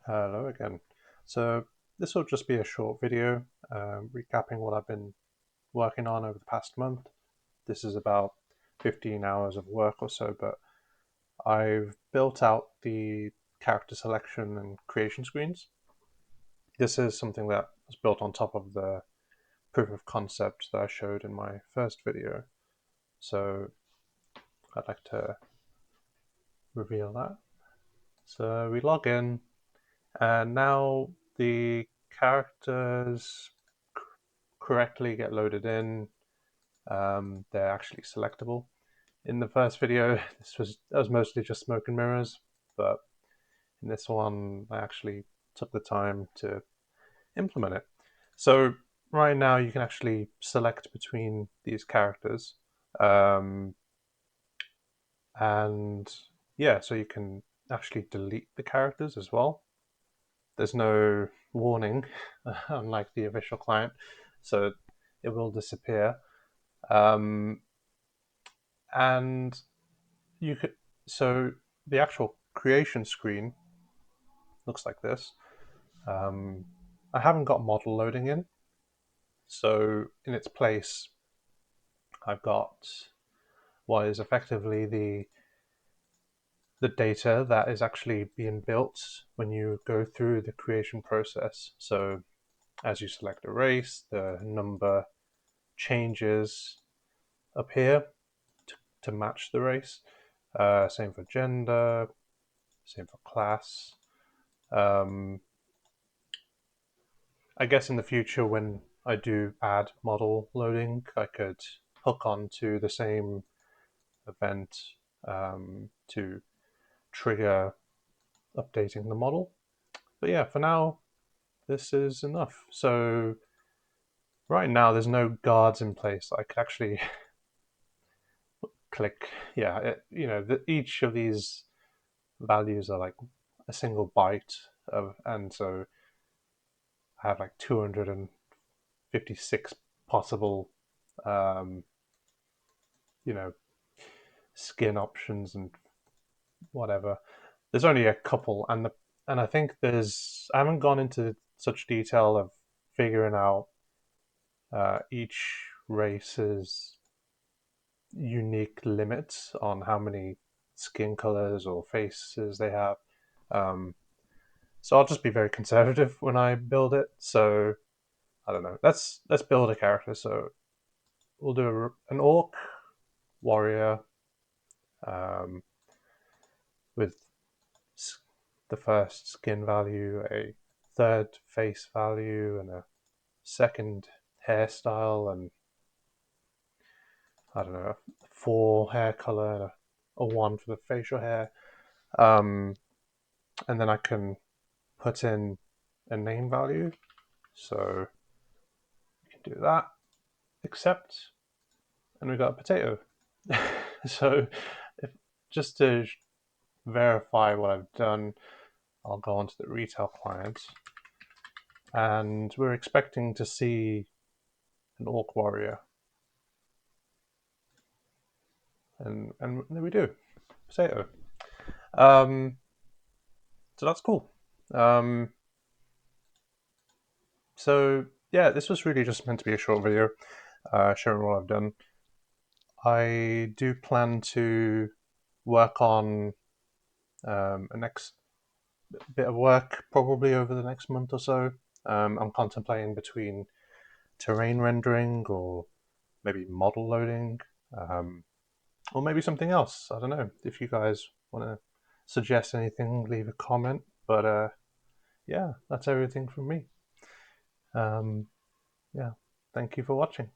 Hello again. So this will just be a short video recapping what I've been working on over the past month. This is about 15 hours of work or so, but I've built out the character selection and creation screens. This is something that was built on top of the proof of concept that I showed in my first video. So I'd like to reveal that. So we log in, and now the characters correctly get loaded in. They're actually selectable. In the first video, that was mostly just smoke and mirrors, but in this one, I actually took the time to implement it. So right now, you can actually select between these characters, um, and yeah, so you can actually delete the characters as well. There's no warning, unlike the official client, so it will disappear. Um, and you could so the actual creation screen looks like this. Um, I haven't got model loading in, so in its place, I've got what is effectively the data that is actually being built when you go through the creation process. So as you select a race, the number changes appear to match the race. Same for gender, same for class. Um, I guess in the future, when I do add model loading, I could hook on to the same event to trigger updating the model. But yeah, for now, this is enough. So right now, there's no guards in place. I could actually click, yeah, each of these values are like a single byte and so I have like 256 possible, um, you know, skin options and whatever. There's only a couple, and I think I haven't gone into such detail of figuring out each race's unique limits on how many skin colors or faces they have. Um, so I'll just be very conservative when I build it. So I don't know. Let's build a character. So we'll do an orc warrior um, with the first skin value, a third face value, and a second hairstyle, and I don't know, a four hair color, and a one for the facial hair. Um, and then I can put in a name value. So we can do that, accept, and we got a potato. So if, just to verify what I've done, I'll go onto the retail client, and we're expecting to see an orc warrior, and there we do, potato. Um, so that's cool. Um, so yeah, this was really just meant to be a short video, showing what I've done. I do plan to work on a next bit of work probably over the next month or so. I'm contemplating between terrain rendering or maybe model loading, or maybe something else. I don't know. If you guys want to suggest anything, leave a comment. But yeah, that's everything from me. Um, yeah, thank you for watching.